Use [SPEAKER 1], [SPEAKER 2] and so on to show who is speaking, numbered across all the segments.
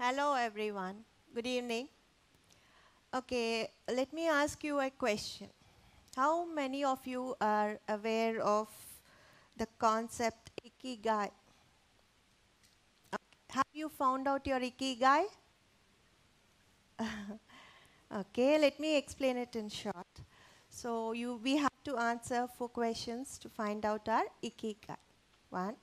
[SPEAKER 1] Hello everyone. Good evening. Okay, let me ask you a question. How many of you are aware of the concept Ikigai? Have you found out your Ikigai? Okay, let me explain it in short. So we have to answer 4 questions to find out our Ikigai. 1,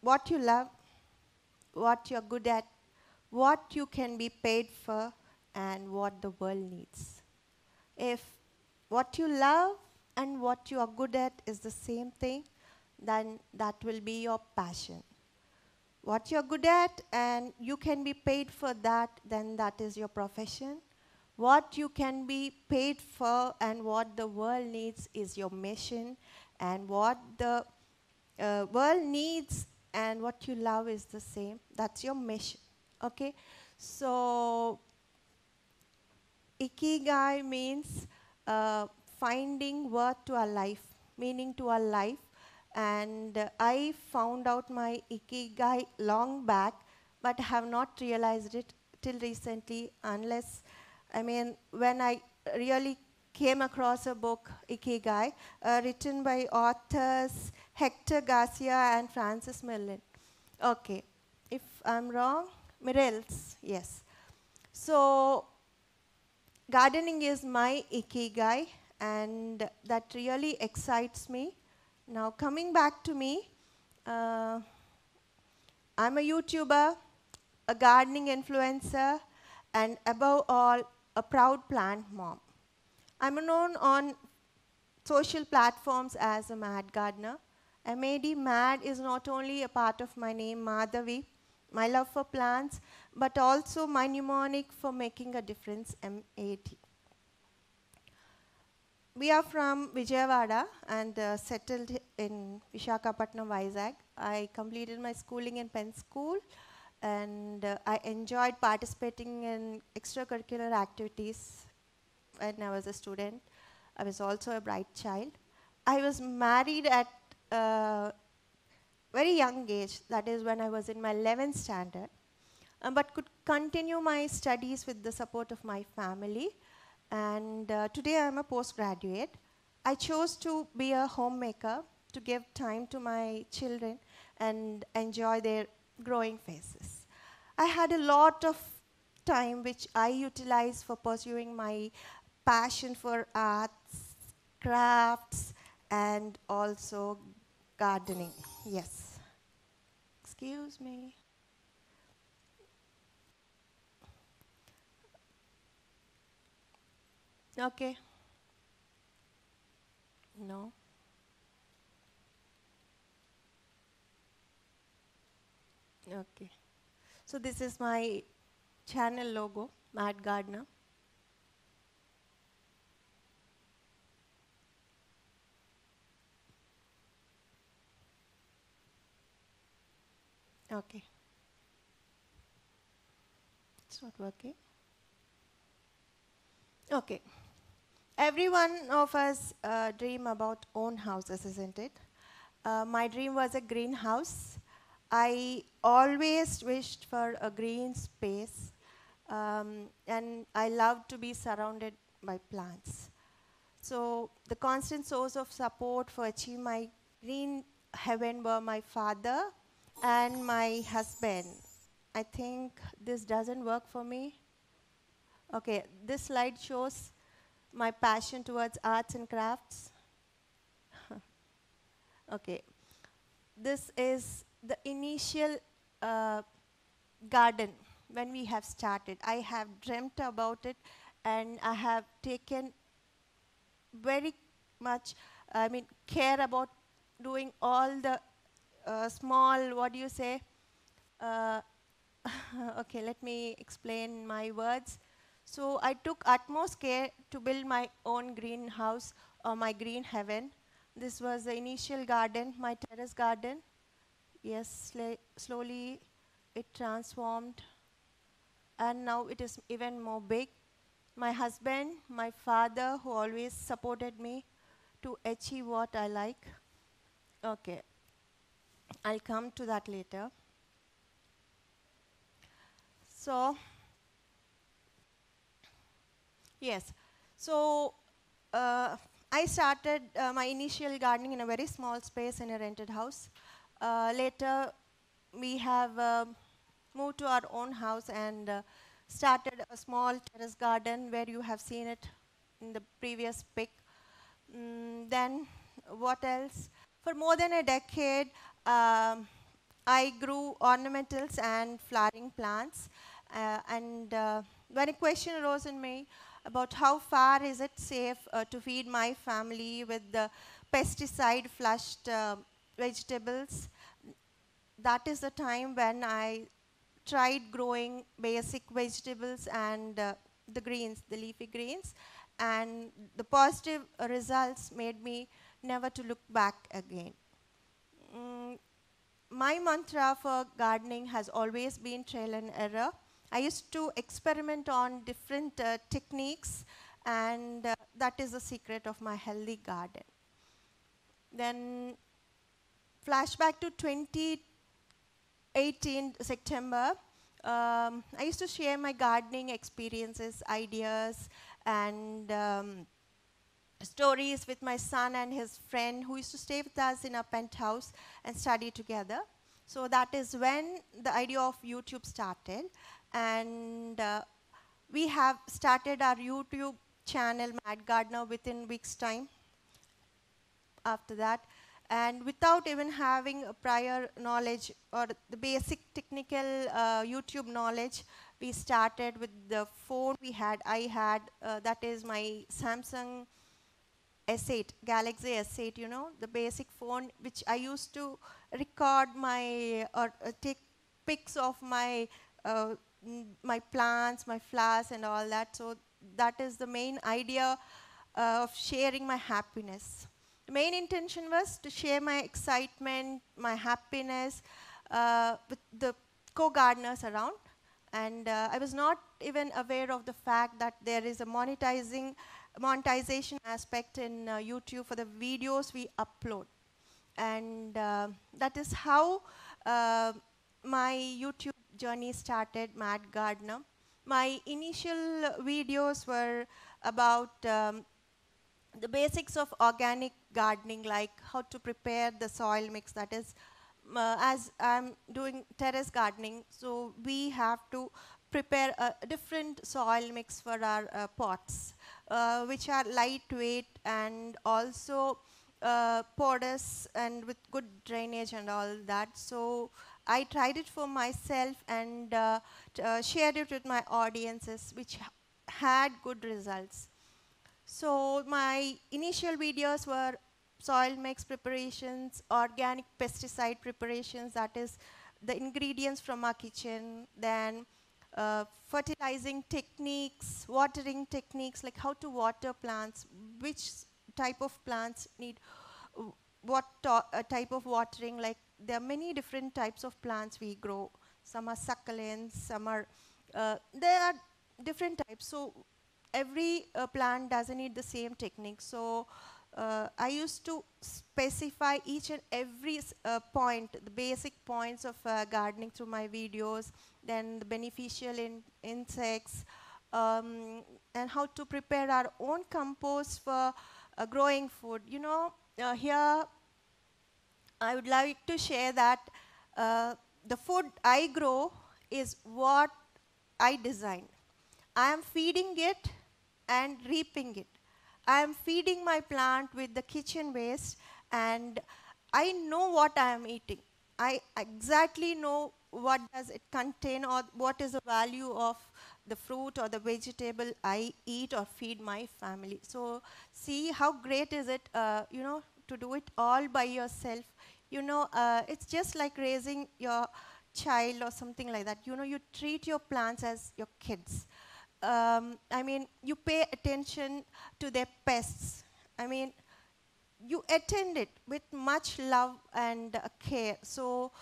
[SPEAKER 1] what you love, what you're good at, what you can be paid for, and what the world needs. If what you love and what you are good at is the same thing, then that will be your passion. What you're good at and you can be paid for that, then that is your profession. What you can be paid for and what the world needs is your mission. And what the world needs and what you love is the same. That's your mission. Okay? So Ikigai means finding worth to our life, meaning to our life. And I found out my Ikigai long back, but have not realized it till recently, unless, when I really came across a book, Ikigai, written by authors Hector Garcia and Francis Millen. Okay, if I'm wrong, Mirels, yes. So gardening is my Ikigai, and that really excites me. Now coming back to me, I'm a YouTuber, a gardening influencer, and above all, a proud plant mom. I'm known on social platforms as a mad gardener. MAD, mad, is not only a part of my name, Madhavi, my love for plants, but also my mnemonic for making a difference, MAD. We are from Vijayawada and settled in Visakhapatnam, Vizag. I completed my schooling in Penn School, and I enjoyed participating in extracurricular activities when I was a student. I was also a bright child. I was married at a very young age, that is when I was in my 11th standard, but could continue my studies with the support of my family. And today I'm a postgraduate. I chose to be a homemaker to give time to my children and enjoy their growing phases. I had a lot of time which I utilized for pursuing my passion for arts, crafts, and also gardening. Yes. Excuse me. Okay. No. Okay. So this is my channel logo, Mad Gardener. Okay. It's not working. Okay. Every one of us dream about own houses, isn't it? My dream was a greenhouse. I always wished for a green space, and I loved to be surrounded by plants. So the constant source of support for achieving my green heaven were my father and my husband. I think this doesn't work for me. Okay, this slide shows my passion towards arts and crafts. Okay, this is the initial garden when we have started. I have dreamt about it, and I have taken very much, care about doing all the small, what do you say? Uh, okay, let me explain my words. So I took utmost care to build my own greenhouse or my green heaven. This was the initial garden, my terrace garden. Yes, slowly it transformed, and now it is even more big. My husband, my father, who always supported me to achieve what I like. Okay, I'll come to that later. So, yes. So, uh, I started my initial gardening in a very small space in a rented house. Later, we have moved to our own house and started a small terrace garden where you have seen it in the previous pic. Then, what else? For more than a decade, I grew ornamentals and flowering plants. And when a question arose in me about how far is it safe to feed my family with the pesticide flushed vegetables, that is the time when I tried growing basic vegetables and the greens, the leafy greens, and the positive results made me never to look back again. Mm, my mantra for gardening has always been trial and error. I used to experiment on different techniques, and that is the secret of my healthy garden. Then, flashback to 2018 September. I used to share my gardening experiences, ideas, and stories with my son and his friend who used to stay with us in a penthouse and study together. So that is when the idea of YouTube started, and we have started our YouTube channel, Mad Gardener, within weeks' time after that. And without even having a prior knowledge or the basic technical YouTube knowledge, we started with the phone I had, that is my Samsung S8, Galaxy S8, you know, the basic phone which I used to record my, or take pics of my, my plants, my flowers and all that. So that is the main idea of sharing my happiness. The main intention was to share my excitement, my happiness with the co-gardeners around. And I was not even aware of the fact that there is a monetization aspect in YouTube for the videos we upload. And that is how my YouTube journey started, Mad Gardener. My initial videos were about the basics of organic gardening, like how to prepare the soil mix. That is, as I'm doing terrace gardening, so we have to prepare a different soil mix for our pots, which are lightweight and also porous and with good drainage and all that. So I tried it for myself and shared it with my audiences, which had good results. So my initial videos were soil mix preparations, organic pesticide preparations, that is the ingredients from our kitchen, then fertilizing techniques, watering techniques, like how to water plants, which type of plants need what type of watering. Like there are many different types of plants we grow. Some are succulents, some are, there are different types. So every plant doesn't need the same technique. So I used to specify each and every point, the basic points of gardening through my videos, then the beneficial insects, and how to prepare our own compost for growing food. You know, here I would like to share that the food I grow is what I design. I am feeding it and reaping it. I am feeding my plant with the kitchen waste, and I know what I am eating. I exactly know what does it contain or what is the value of the fruit or the vegetable I eat or feed my family. So see how great is it, you know, to do it all by yourself. You know, it's just like raising your child or something like that. You know, you treat your plants as your kids. I mean, you pay attention to their pests. I mean, you attend it with much love and care. So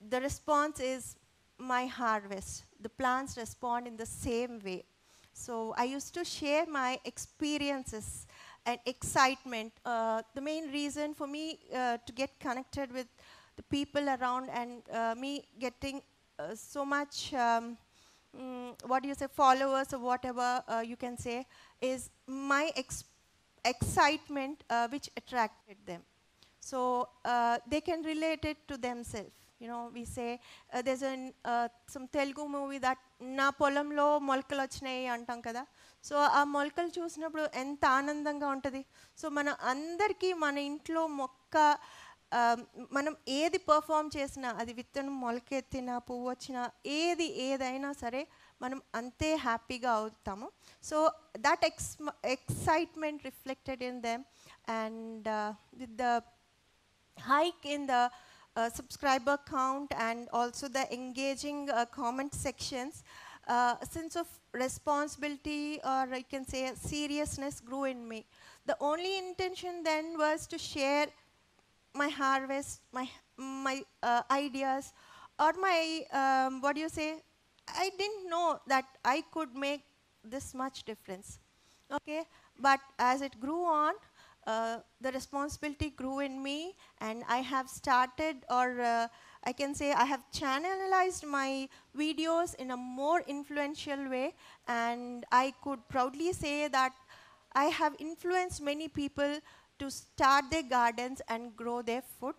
[SPEAKER 1] the response is my harvest. The plants respond in the same way. So I used to share my experiences and excitement. The main reason for me to get connected with the people around and me getting so much what do you say, followers or whatever you can say, is my excitement which attracted them. So they can relate it to themselves. You know, we say there's some Telugu movie that na పొలంలో మొలకలు వచ్చినాయి అంటాం కదా. So ఆ మొలకలు చూసినప్పుడు ఎంత ఆనందంగా ఉంటుంది. సో మన అందరికీ మన ఇంట్లో మొక్క మనం ఏది పర్ఫామ్ చేసినా, అది విత్తనం మొలకెత్తినా, పువ్వు వచ్చినా, ఏదైనా సరే మనం అంతే హ్యాపీగా అవుతాము. So that excitement reflected in them, and with the hike in the subscriber count and also the engaging comment sections, a sense of responsibility, or I can say a seriousness, grew in me. The only intention then was to share my harvest, my ideas, or my what do you say, I didn't know that I could make this much difference. Okay, but as it grew on, the responsibility grew in me, and I have started, or I can say I have channelized my videos in a more influential way, and I could proudly say that I have influenced many people to start their gardens and grow their food,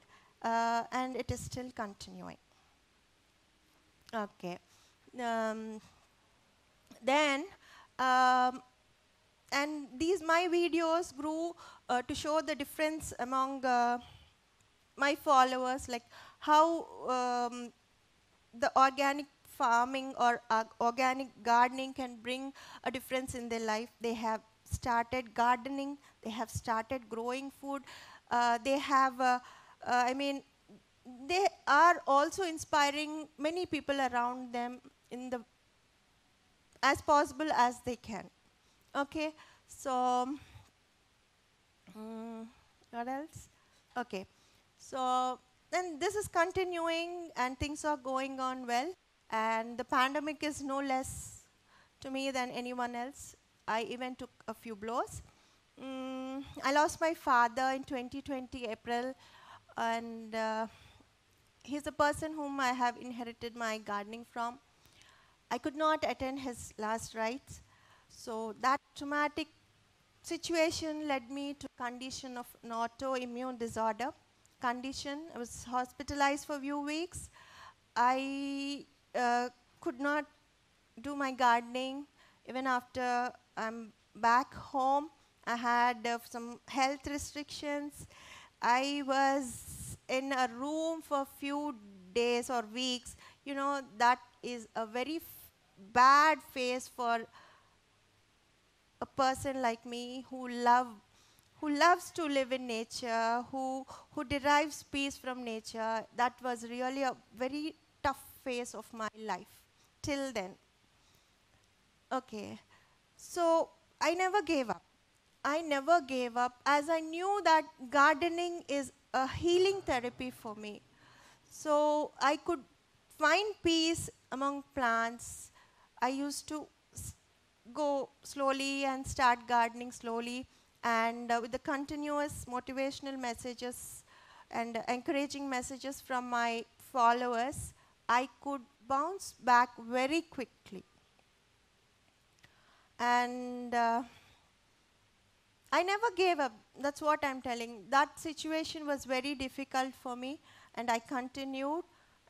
[SPEAKER 1] and it is still continuing. Okay. Um, then and these my videos grew to show the difference among my followers, like how the organic farming or organic gardening can bring a difference in their life. They have started gardening, they have started growing food, they have I mean, they are also inspiring many people around them in the as possible as they can. Okay, so what else? Okay, so then this is continuing and things are going on well, and the pandemic is no less to me than anyone else. I even took a few blows. I lost my father in 2020 April, and he's a person whom I have inherited my gardening from. I could not attend his last rites, so that traumatic situation led me to condition of an autoimmune disorder condition. I was hospitalized for a few weeks. I could not do my gardening even after I'm back home. I had some health restrictions. I was in a room for a few days or weeks. You know, that is a very bad phase for a person like me who loves to live in nature, who derives peace from nature. That was really a very tough phase of my life till then. Okay, so I never gave up. I never gave up, as I knew that gardening is a healing therapy for me. So I could find peace among plants. I used to go slowly and start gardening slowly, and with the continuous motivational messages and encouraging messages from my followers, I could bounce back very quickly. And I never gave up. That's what I'm telling. That situation was very difficult for me, and I continued.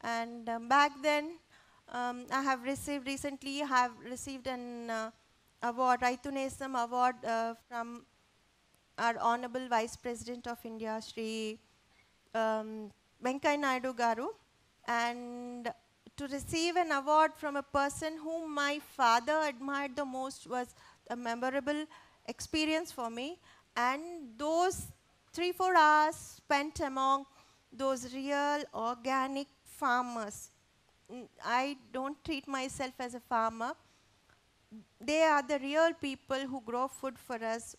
[SPEAKER 1] And back then, I have received an award, Raitu Nesam award, from our Honorable Vice President of India, Shri Venkaiah Naidu Garu. And to receive an award from a person whom my father admired the most was a memorable experience for me. And those 3-4 hours spent among those real organic farmers. I don't treat myself as a farmer. They are the real people who grow food for us,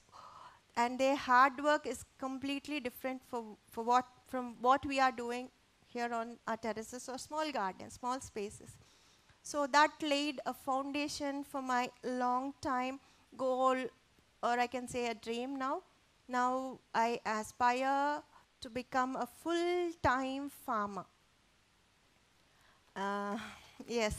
[SPEAKER 1] and their hard work is completely different from what we are doing here on our terraces or small gardens, small spaces. So that laid a foundation for my long time goal, or I can say a dream now. Now I aspire to become a full-time farmer. Yes.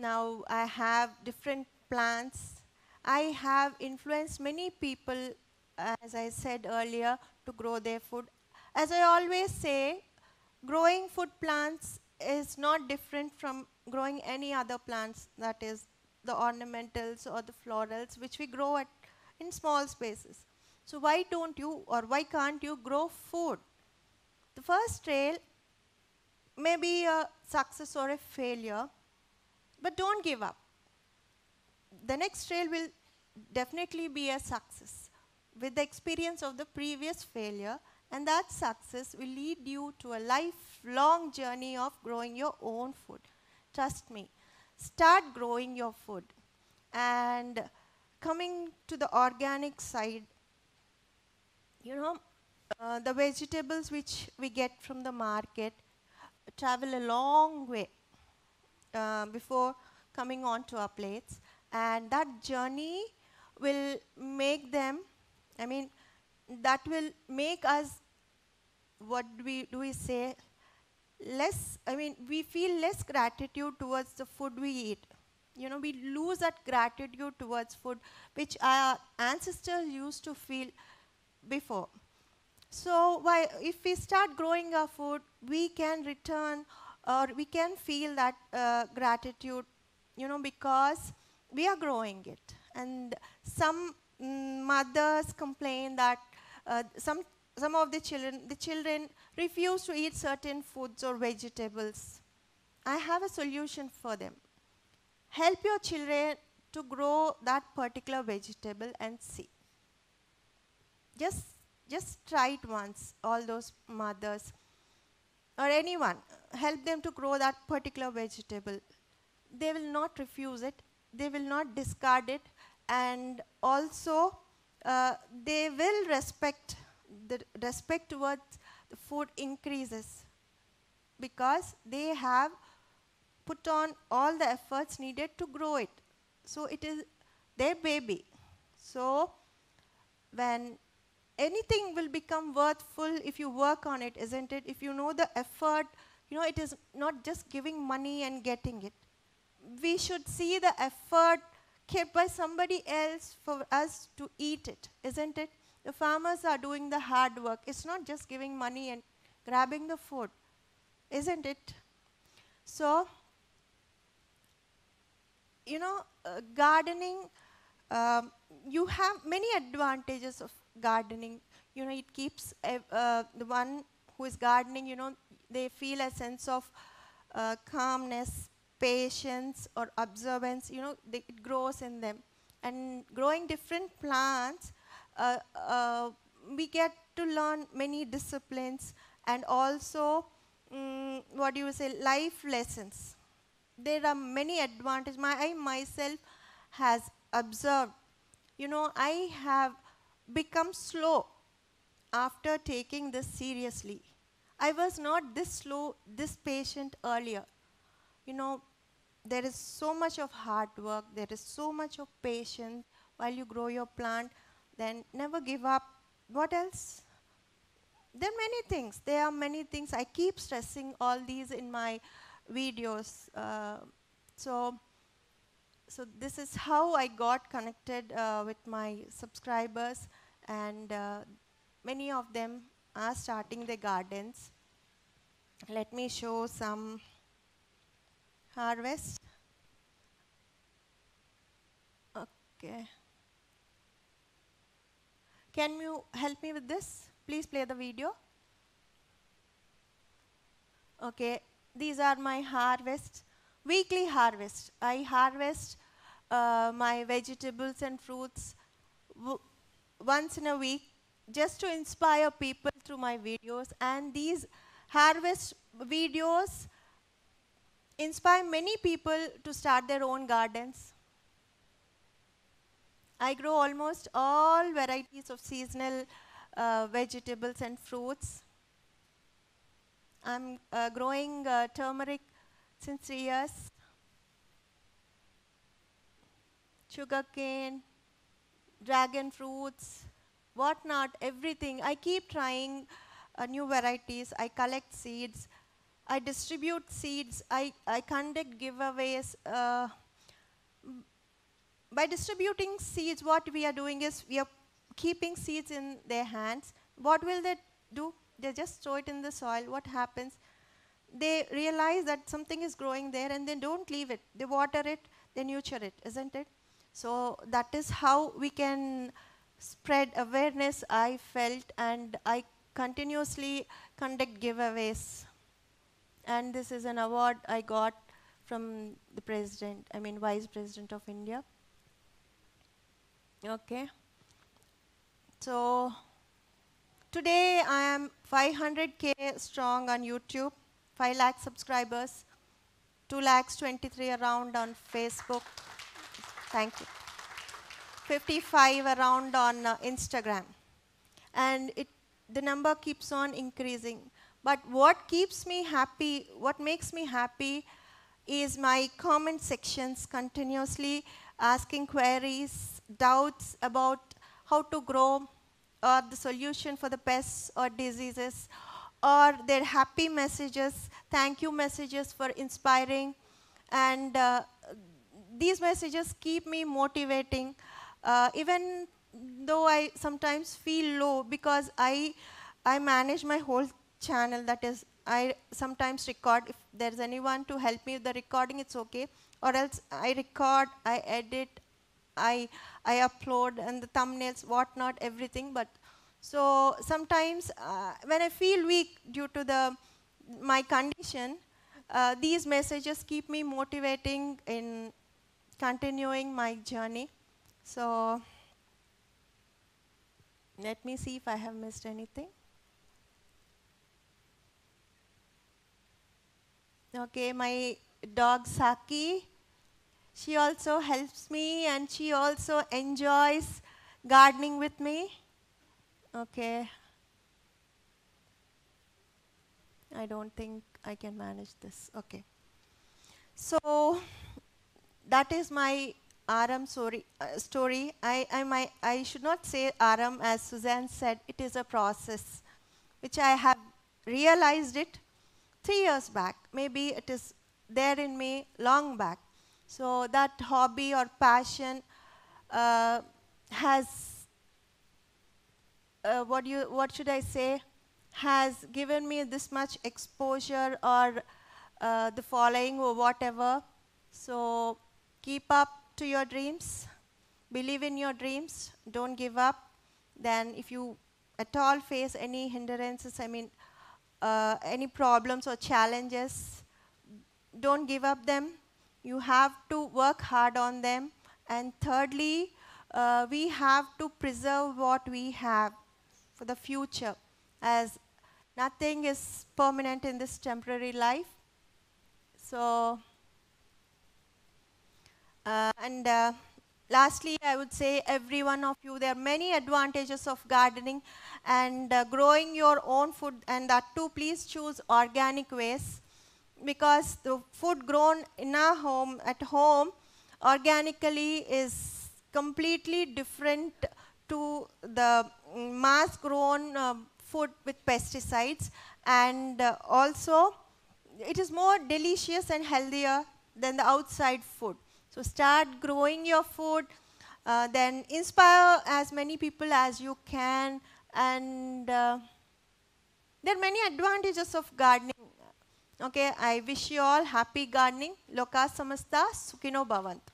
[SPEAKER 1] Now I have different plants. I have influenced many people, as I said earlier, to grow their food. As I always say, growing food plants is not different from growing any other plants, that is the ornamentals or the florals, which we grow at in small spaces. So why don't you or why can't you grow food? The first trail may be a success or a failure, but don't give up. The next trail will definitely be a success with the experience of the previous failure, and that success will lead you to a lifelong journey of growing your own food. Trust me, start growing your food. And coming to the organic side, you know, the vegetables which we get from the market travel a long way before coming onto our plates, and that journey will make them, I mean, that will make us, what do we say, less, I mean, we feel less gratitude towards the food we eat. You know, we lose that gratitude towards food which our ancestors used to feel before. So if we start growing our food, we can return or we can feel that gratitude, you know, because we are growing it. And some mothers complain that some of the children refuse to eat certain foods or vegetables. I have a solution for them. Help your children to grow that particular vegetable and see. Just try it once, all those mothers or anyone, help them to grow that particular vegetable. They will not refuse it, they will not discard it, and also they will respect, the respect towards the food increases because they have put on all the efforts needed to grow it. So it is their baby. So when anything will become worthful if you work on it, isn't it? If you know the effort, you know, it is not just giving money and getting it. We should see the effort kept by somebody else for us to eat it, isn't it? The farmers are doing the hard work. It's not just giving money and grabbing the food, isn't it? So, you know, gardening, you have many advantages of gardening. You know, it keeps the one who is gardening, you know, they feel a sense of calmness, patience, or observance. You know, it grows in them. And growing different plants, we get to learn many disciplines and also, what do you say, life lessons. There are many advantages. I myself has observed, you know, I have become slow after taking this seriously. I was not this slow, this patient earlier. You know, there is so much of hard work, there is so much of patience while you grow your plant. Then never give up. What else? There are many things. There are many things. I keep stressing all these in my videos. So this is how I got connected with my subscribers, and many of them are starting their gardens. Let me show some harvest. Okay. Can you help me with this? Please play the video. Okay, these are my harvests, weekly harvest. I harvest my vegetables and fruits once in a week just to inspire people through my videos, and these harvest videos inspire many people to start their own gardens. I grow almost all varieties of seasonal vegetables and fruits. I'm growing turmeric since 3 years, sugarcane, dragon fruits, whatnot, everything. I keep trying new varieties. I collect seeds. I distribute seeds, I conduct giveaways. By distributing seeds, what we are doing is we are keeping seeds in their hands. What will they do? They just throw it in the soil. What happens? They realize that something is growing there and they don't leave it. They water it, they nurture it, isn't it? So that is how we can spread awareness, I felt, and I continuously conduct giveaways. And this is an award I got from the president, I mean Vice President of India. Okay. So today I am 500K strong on YouTube, 5 lakh subscribers, 2 lakhs 23 around on Facebook. Thank you. 55 around on Instagram. And the number keeps on increasing. But what keeps me happy, what makes me happy is my comment sections continuously asking queries, doubts about how to grow, or the solution for the pests or diseases, or their happy messages, thank you messages for inspiring. And these messages keep me motivating, even though I sometimes feel low, because I manage my whole channel. That is, I sometimes record. If there's anyone to help me with the recording, it's okay. Or else I record, I edit, I upload, and the thumbnails, whatnot, everything. But so sometimes when I feel weak due to my condition, these messages keep me motivating in continuing my journey. So let me see if I have missed anything. Okay, my dog Saki, she also helps me and she also enjoys gardening with me. Okay. I don't think I can manage this. Okay. So that is my Aram story. I should not say Aram, as Suzanne said. It is a process, which I have realized it 3 years back. Maybe it is there in me long back. So that hobby or passion has, what should I say, has given me this much exposure or the following or whatever. So keep up to your dreams, believe in your dreams, don't give up. Then if you at all face any hindrances, I mean any problems or challenges, don't give up them. You have to work hard on them. And thirdly, we have to preserve what we have for the future, as nothing is permanent in this temporary life. So, lastly, I would say every one of you, there are many advantages of gardening and growing your own food, and that too, please choose organic ways, because the food grown in our home, at home, organically is completely different to the mass grown food with pesticides, and also it is more delicious and healthier than the outside food. So start growing your food, then inspire as many people as you can, and there are many advantages of gardening. Okay, I wish you all happy gardening. Loka samasta sukhino bhavantu.